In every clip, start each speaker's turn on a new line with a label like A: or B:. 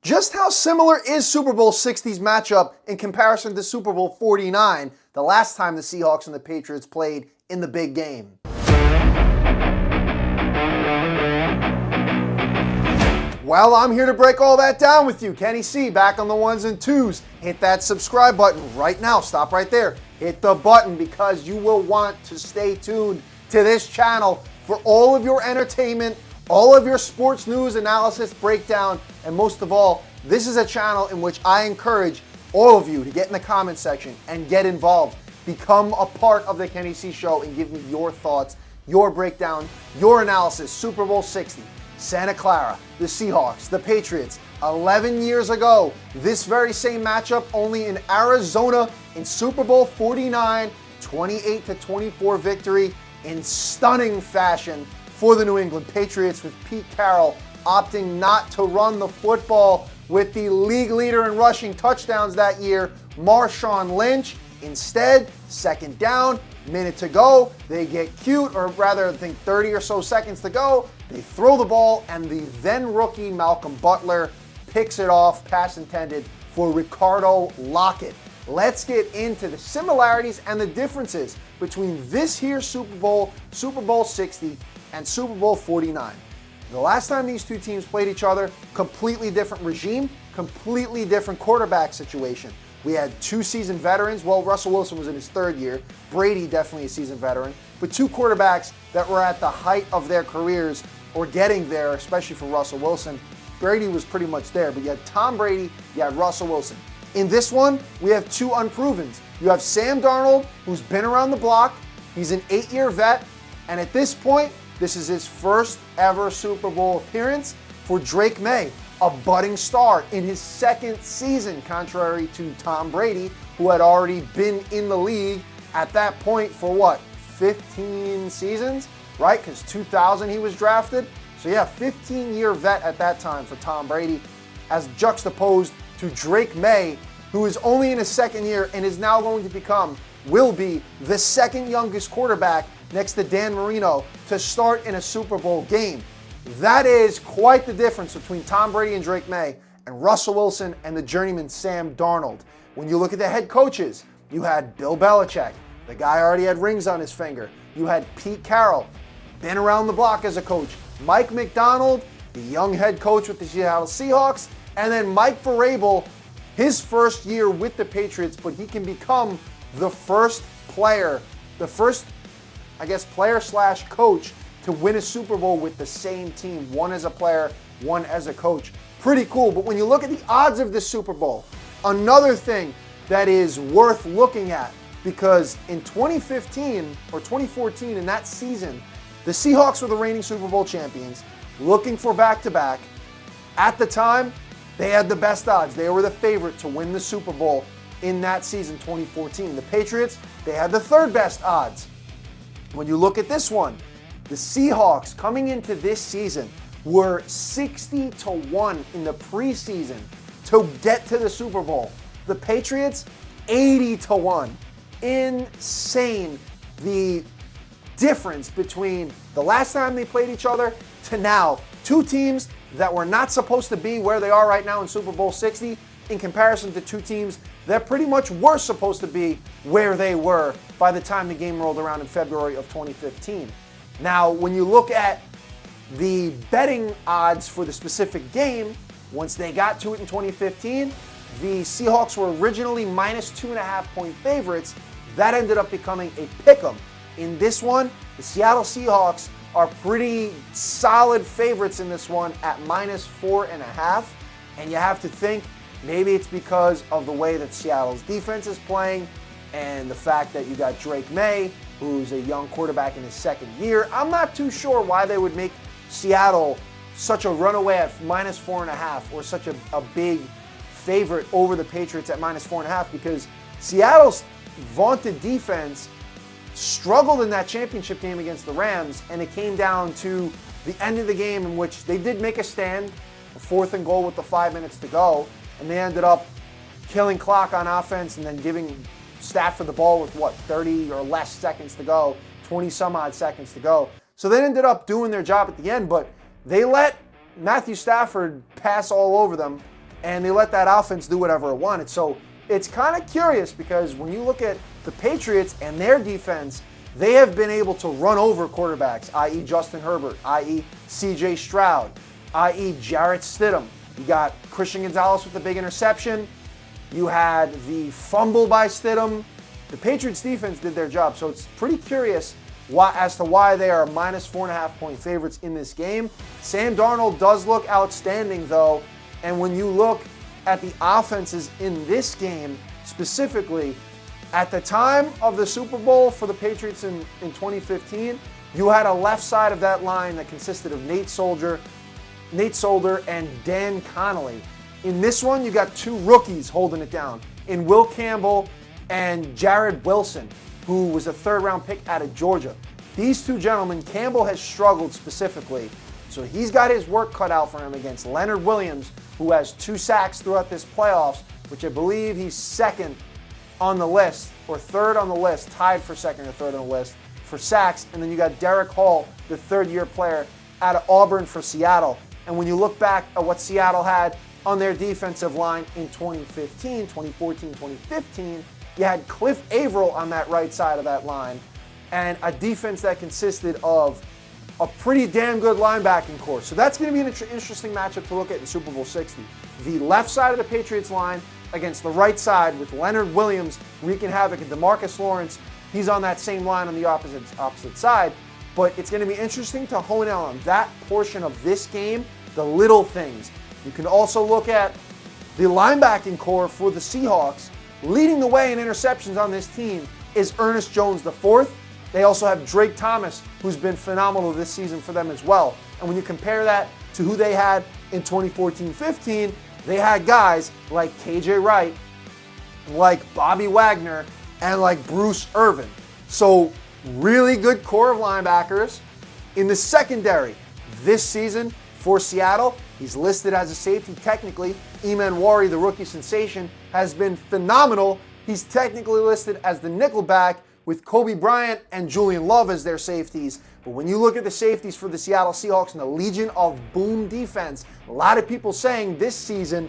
A: Just how similar is Super Bowl 60's matchup in comparison to Super Bowl 49, the last time the Seahawks and the Patriots played in the big game? Well, I'm here to break all that down with you. Kenny C, back on the ones and twos. Hit that subscribe button right now. Stop right there. Hit the button because you will want to stay tuned to this channel for all of your entertainment, all of your sports news, analysis, breakdown, and most of all, this is a channel in which I encourage all of you to get in the comment section and get involved. Become a part of the Kenny C Show and give me your thoughts, your breakdown, your analysis. Super Bowl 60, Santa Clara, the Seahawks, the Patriots. 11 years ago, this very same matchup, only in Arizona, in Super Bowl 49, 28-24 victory in stunning fashion for the New England Patriots, with Pete Carroll opting not to run the football with the league leader in rushing touchdowns that year, Marshawn Lynch. Instead, second down, minute to go, they get cute, or rather, I think 30 or so seconds to go, they throw the ball, and the then rookie Malcolm Butler picks it off, pass intended, for Ricardo Lockett. Let's get into the similarities and the differences between this here Super Bowl 60, and Super Bowl 49. The last time these two teams played each other, completely different regime, completely different quarterback situation. We had two seasoned veterans. Well, Russell Wilson was in his third year. Brady, definitely a seasoned veteran. But two quarterbacks that were at the height of their careers, or getting there, especially for Russell Wilson. Brady was pretty much there, but you had Tom Brady, you had Russell Wilson. In this one, we have two unprovens. You have Sam Darnold, who's been around the block. He's an 8-year vet, and at this point, this is his first ever Super Bowl appearance. For Drake May, a budding star in his second season, contrary to Tom Brady, who had already been in the league at that point for what, 15 seasons, right? Because 2000 he was drafted. So yeah, 15-year vet at that time for Tom Brady, as juxtaposed to Drake May, who is only in his second year and is now going to will be the second youngest quarterback next to Dan Marino to start in a Super Bowl game. That is quite the difference between Tom Brady and Drake May and Russell Wilson and the journeyman Sam Darnold. When you look at the head coaches, you had Bill Belichick. The guy already had rings on his finger. You had Pete Carroll, been around the block as a coach. Mike McDonald, the young head coach with the Seattle Seahawks. And then Mike Vrabel, his first year with the Patriots, but he can become the first player, player/coach to win a Super Bowl with the same team, one as a player, one as a coach. Pretty cool. But when you look at the odds of this Super Bowl, another thing that is worth looking at, because in 2015 or 2014, in that season, the Seahawks were the reigning Super Bowl champions, looking for back-to-back. At the time, they had the best odds. They were the favorite to win the Super Bowl in that season, 2014. The Patriots, they had the third best odds. When you look at this one, the Seahawks coming into this season were 60-1 in the preseason to get to the Super Bowl. The Patriots, 80-1. Insane. The difference between the last time they played each other to now. Two teams that were not supposed to be where they are right now in Super Bowl 60, in comparison to two teams that pretty much were supposed to be where they were by the time the game rolled around in February of 2015. Now, when you look at the betting odds for the specific game, once they got to it in 2015, the Seahawks were originally minus 2.5-point favorites. That ended up becoming a pick'em. In this one, the Seattle Seahawks are pretty solid favorites in this one at minus 4.5. And you have to think maybe it's because of the way that Seattle's defense is playing and the fact that you got Drake May, who's a young quarterback in his second year. I'm not too sure why they would make Seattle such a runaway at minus 4.5 or such a big favorite over the Patriots at minus 4.5, because Seattle's vaunted defense struggled in that championship game against the Rams, and it came down to the end of the game in which they did make a stand, a 4th and goal with the 5 minutes to go, and they ended up killing clock on offense and then giving Stafford the ball with 30 or less seconds to go, 20 some odd seconds to go. So they ended up doing their job at the end, but they let Matthew Stafford pass all over them and they let that offense do whatever it wanted. So it's kind of curious because when you look at the Patriots and their defense, they have been able to run over quarterbacks, i.e. Justin Herbert, i.e. C.J. Stroud, i.e. Jarrett Stidham. You got Christian Gonzalez with the big interception. You had the fumble by Stidham. The Patriots defense did their job, so it's pretty curious as to why they are minus 4.5-point favorites in this game. Sam Darnold does look outstanding, though, and when you look at the offenses in this game specifically, at the time of the Super Bowl for the Patriots in 2015, you had a left side of that line that consisted of Nate Solder, and Dan Connolly. In this one, you got two rookies holding it down, in Will Campbell and Jared Wilson, who was a third-round pick out of Georgia. These two gentlemen, Campbell has struggled specifically, so he's got his work cut out for him against Leonard Williams, who has 2 sacks throughout this playoffs, which I believe he's second on the list, or third on the list, tied for second or third on the list for sacks. And then you got Derek Hall, the third-year player out of Auburn for Seattle. And when you look back at what Seattle had on their defensive line in 2015, 2014, 2015, you had Cliff Averill on that right side of that line, and a defense that consisted of a pretty damn good linebacking core. So that's going to be an interesting matchup to look at in Super Bowl 60. The left side of the Patriots line against the right side with Leonard Williams wreaking havoc, and DeMarcus Lawrence, he's on that same line on the opposite side. But it's going to be interesting to hone in on that portion of this game, the little things. You can also look at the linebacking core for the Seahawks. Leading the way in interceptions on this team is Ernest Jones IV. They also have Drake Thomas, who's been phenomenal this season for them as well. And when you compare that to who they had in 2014-15, they had guys like KJ Wright, like Bobby Wagner, and like Bruce Irvin. So really good core of linebackers. In the secondary this season for Seattle, he's listed as a safety technically. Eman Wari, the rookie sensation, has been phenomenal. He's technically listed as the nickelback with Kobe Bryant and Julian Love as their safeties. But when you look at the safeties for the Seattle Seahawks and the Legion of Boom defense, a lot of people saying this season,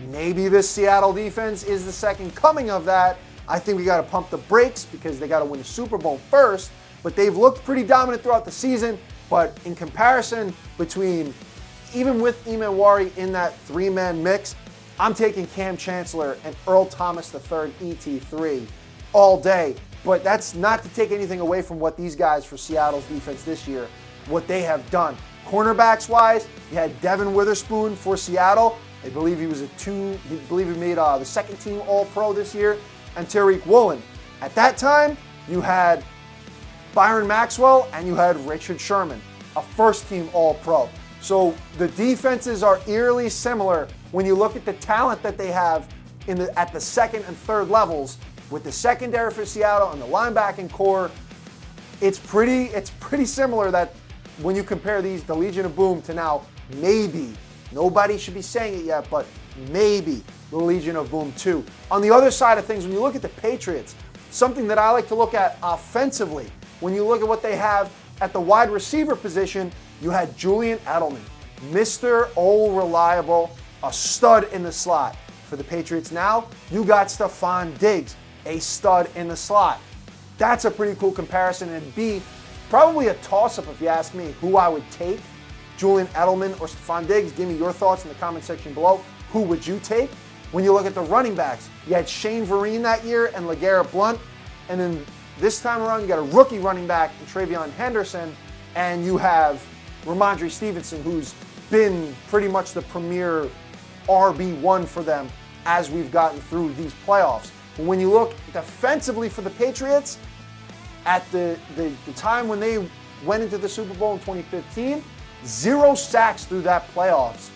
A: maybe the Seattle defense is the second coming of that. I think we got to pump the brakes because they got to win the Super Bowl first. But they've looked pretty dominant throughout the season. But in comparison between, even with Eman Wari in that 3-man mix, I'm taking Cam Chancellor and Earl Thomas III, ET3, all day. But that's not to take anything away from what these guys for Seattle's defense this year, what they have done. Cornerbacks-wise, you had Devin Witherspoon for Seattle. I believe he was he made the second team All-Pro this year, and Tariq Woolen. At that time, you had Byron Maxwell and you had Richard Sherman, a first-team All-Pro. So the defenses are eerily similar when you look at the talent that they have at the second and third levels. With the secondary for Seattle and the linebacking core, it's pretty similar that when you compare the Legion of Boom to now, maybe, nobody should be saying it yet, but maybe the Legion of Boom 2. On the other side of things, when you look at the Patriots, something that I like to look at offensively, when you look at what they have at the wide receiver position, you had Julian Edelman, Mr. Old Reliable, a stud in the slot. For the Patriots now, you got Stephon Diggs, a stud in the slot. That's a pretty cool comparison, and B, probably a toss-up if you ask me who I would take, Julian Edelman or Stephon Diggs. Give me your thoughts in the comment section below. Who would you take? When you look at the running backs, you had Shane Vereen that year and LeGarrette Blount, and then this time around you got a rookie running back in Travion Henderson, and you have Ramondre Stevenson, who's been pretty much the premier RB1 for them as we've gotten through these playoffs. But when you look defensively for the Patriots, at the time when they went into the Super Bowl in 2015, 0 sacks through that playoffs.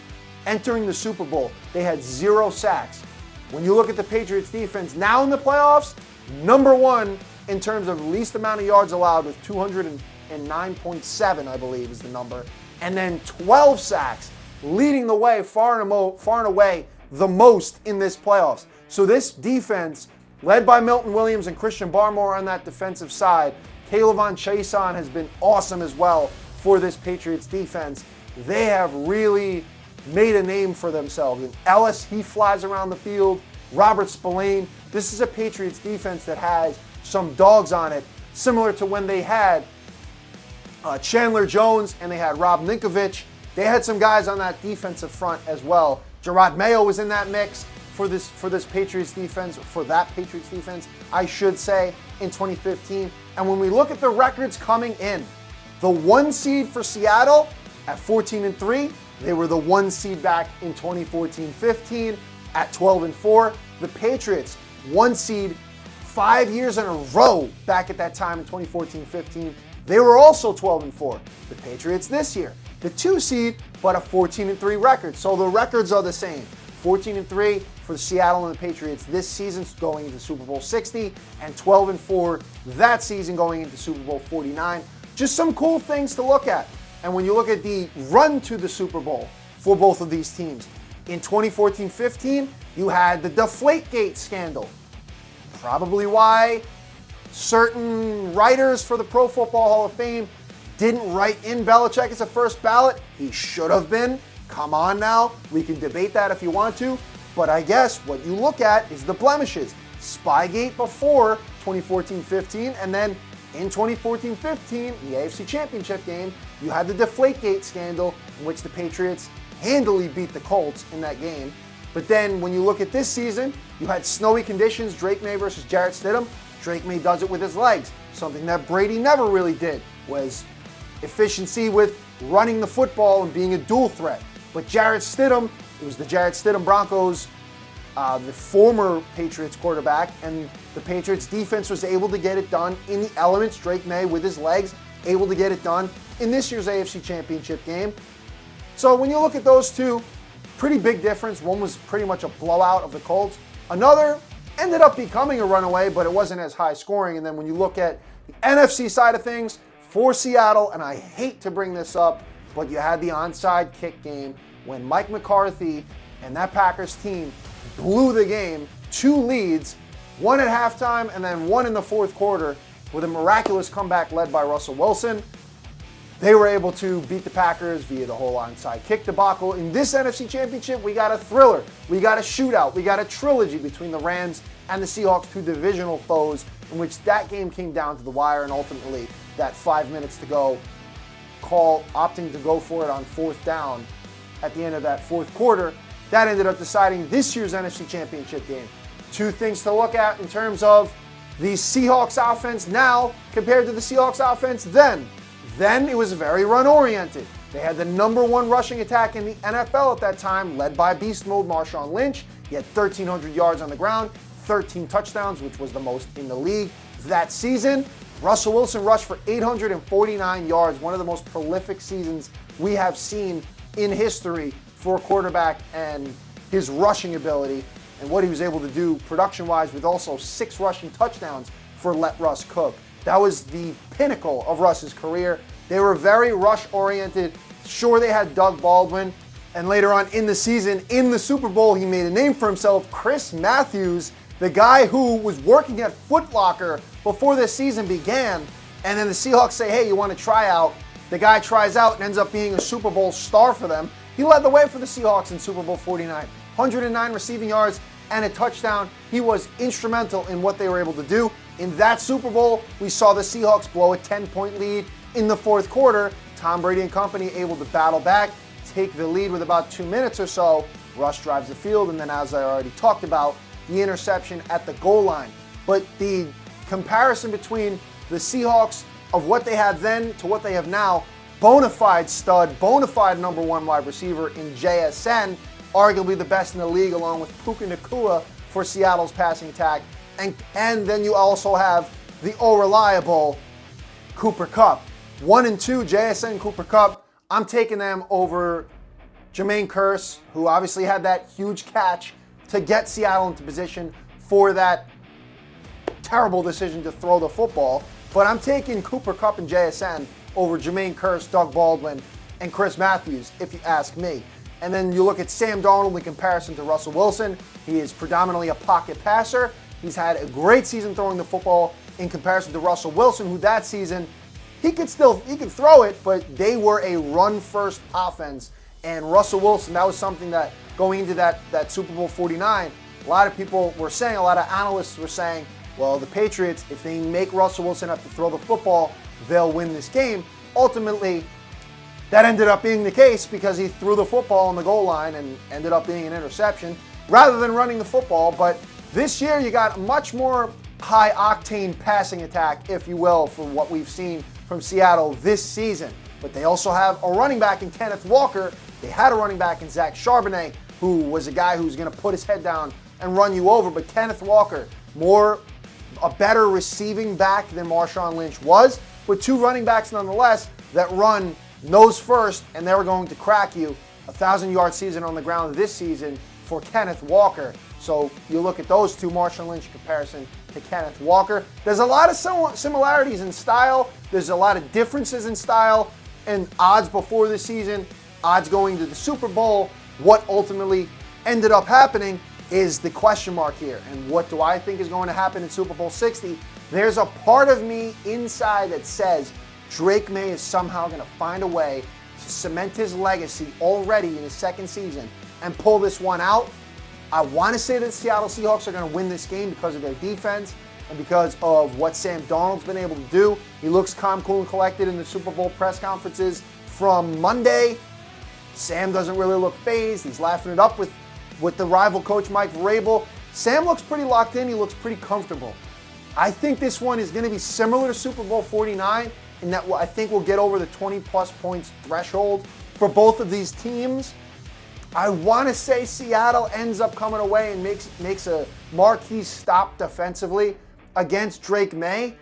A: Entering the Super Bowl, they had 0 sacks. When you look at the Patriots defense now in the playoffs, number 1 in terms of least amount of yards allowed with 209.7, I believe is the number. And then 12 sacks, leading the way far and away the most in this playoffs. So this defense, led by Milton Williams and Christian Barmore on that defensive side, Kayvon Chaisson has been awesome as well for this Patriots defense. They have really made a name for themselves. And Ellis, he flies around the field. Robert Spillane. This is a Patriots defense that has some dogs on it, similar to when they had Chandler Jones and they had Rob Ninkovich. They had some guys on that defensive front as well. Gerard Mayo was in that mix for this Patriots defense, for that Patriots defense, I should say, in 2015. And when we look at the records coming in, the 1 seed for Seattle at 14-3, they were the 1 seed back in 2014-15 at 12-4. The Patriots, 1 seed 5 years in a row back at that time in 2014-15. They were also 12-4. The Patriots this year, the 2 seed, but a 14-3 record. So the records are the same. 14-3 for Seattle and the Patriots this season going into Super Bowl 60, and 12-4 that season going into Super Bowl 49. Just some cool things to look at. And when you look at the run to the Super Bowl for both of these teams, in 2014-15, you had the Deflategate scandal. Probably why certain writers for the Pro Football Hall of Fame didn't write in Belichick as a first ballot. He should have been. Come on now. We can debate that if you want to. But I guess what you look at is the blemishes. Spygate before 2014-15, and then in 2014-15, the AFC Championship game, you had the Deflategate scandal in which the Patriots handily beat the Colts in that game. But then when you look at this season, you had snowy conditions, Drake May versus Jarrett Stidham. Drake May does it with his legs. Something that Brady never really did was efficiency with running the football and being a dual threat. But Jarrett Stidham, it was the Jarrett Stidham Broncos, the former Patriots quarterback, and the Patriots defense was able to get it done in the elements. Drake May with his legs, able to get it done in this year's AFC Championship game. So when you look at those two, pretty big difference. One was pretty much a blowout of the Colts. Another ended up becoming a runaway, but it wasn't as high scoring. And then when you look at the NFC side of things for Seattle, and I hate to bring this up, but you had the onside kick game when Mike McCarthy and that Packers team blew the game, 2 leads, 1 at halftime and then 1 in the fourth quarter with a miraculous comeback led by Russell Wilson. They were able to beat the Packers via the whole onside kick debacle. In this NFC Championship, we got a thriller. We got a shootout. We got a trilogy between the Rams and the Seahawks, 2 divisional foes, in which that game came down to the wire, and ultimately that 5 minutes to go call, opting to go for it on 4th down at the end of that fourth quarter, that ended up deciding this year's NFC Championship game. 2 things to look at in terms of the Seahawks offense now compared to the Seahawks offense then. Then it was very run-oriented. They had the #1 rushing attack in the NFL at that time, led by beast mode Marshawn Lynch. He had 1,300 yards on the ground, 13 touchdowns, which was the most in the league that season. Russell Wilson rushed for 849 yards, one of the most prolific seasons we have seen in history for a quarterback, and his rushing ability and what he was able to do production-wise, with also 6 rushing touchdowns for Let Russ Cook. That was the pinnacle of Russ's career. They were very rush-oriented. Sure, they had Doug Baldwin, and later on in the season, in the Super Bowl, he made a name for himself. Chris Matthews, the guy who was working at Foot Locker before this season began, and then the Seahawks say, hey, you want to try out? The guy tries out and ends up being a Super Bowl star for them. He led the way for the Seahawks in Super Bowl 49. 109 receiving yards and a touchdown. He was instrumental in what they were able to do. In that Super Bowl, we saw the Seahawks blow a 10-point lead in the fourth quarter. Tom Brady and company able to battle back, take the lead with about 2 minutes or so. Russ drives the field, and then, as I already talked about, the interception at the goal line. But the comparison between the Seahawks of what they had then to what they have now, bona fide stud, bona fide #1 wide receiver in JSN, arguably the best in the league, along with Puka Nacua for Seattle's passing attack. And then you also have the all-reliable Cooper Kupp. 1 and 2, JSN Cooper Kupp. I'm taking them over Jermaine Kearse, who obviously had that huge catch to get Seattle into position for that terrible decision to throw the football. But I'm taking Cooper Kupp and JSN over Jermaine Kearse, Doug Baldwin, and Chris Matthews, if you ask me. And then you look at Sam Darnold in comparison to Russell Wilson. He is predominantly a pocket passer. He's had a great season throwing the football in comparison to Russell Wilson, who that season, he could throw it, but they were a run-first offense And Russell Wilson, that was something that going into that Super Bowl 49, a lot of people were saying, a lot of analysts were saying, well, the Patriots, if they make Russell Wilson have to throw the football, they'll win this game. Ultimately, that ended up being the case because he threw the football on the goal line and ended up being an interception rather than running the football. But this year, you got a much more high-octane passing attack, if you will, for what we've seen from Seattle this season. But they also have a running back in Kenneth Walker. They had a running back in Zach Charbonnet, who was a guy who's going to put his head down and run you over. But Kenneth Walker, a better receiving back than Marshawn Lynch was, with two running backs nonetheless that run nose first, and they were going to crack you. 1,000-yard season on the ground this season for Kenneth Walker. So you look at those two, Marshawn Lynch in comparison to Kenneth Walker. There's a lot of similarities in style. There's a lot of differences in style and odds before the season, odds going to the Super Bowl. What ultimately ended up happening is the question mark here. And what do I think is going to happen in Super Bowl 60? There's a part of me inside that says Drake May is somehow going to find a way to cement his legacy already in his second season and pull this one out. I want to say that the Seattle Seahawks are going to win this game because of their defense and because of what Sam Darnold's been able to do. He looks calm, cool, and collected in the Super Bowl press conferences from Monday. Sam doesn't really look fazed. He's laughing it up with the rival coach, Mike Vrabel. Sam looks pretty locked in. He looks pretty comfortable. I think this one is going to be similar to Super Bowl 49 in that I think we'll get over the 20-plus points threshold for both of these teams. I want to say Seattle ends up coming away and makes a marquee stop defensively against Drake May.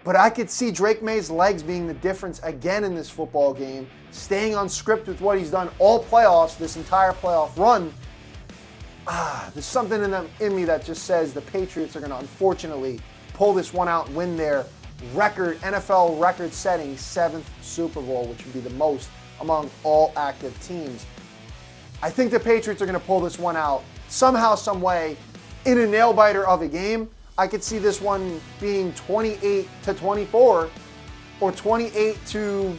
A: But I could see Drake May's legs being the difference again in this football game, staying on script with what he's done all playoffs, this entire playoff run. There's something in me that just says the Patriots are going to unfortunately pull this one out and win their NFL record-setting 7th Super Bowl, which would be the most among all active teams. I think the Patriots are going to pull this one out somehow, some way, in a nail-biter of a game. I could see this one being 28-24 or 28 to,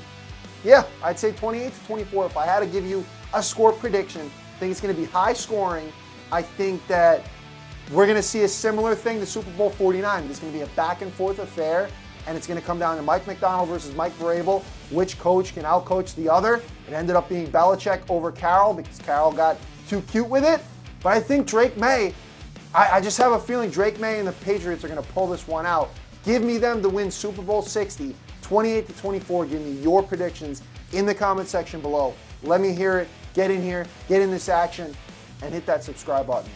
A: I'd say 28-24 if I had to give you a score prediction. I think it's going to be high scoring. I think that we're going to see a similar thing to Super Bowl 49. It's going to be a back-and-forth affair, and it's going to come down to Mike Macdonald versus Mike Vrabel. Which coach can outcoach the other? It ended up being Belichick over Carroll because Carroll got too cute with it. But I think Drake May, I just have a feeling Drake May and the Patriots are going to pull this one out. Give me them to win Super Bowl 60, 28-24. Give me your predictions in the comment section below. Let me hear it. Get in here, get in this action, and hit that subscribe button.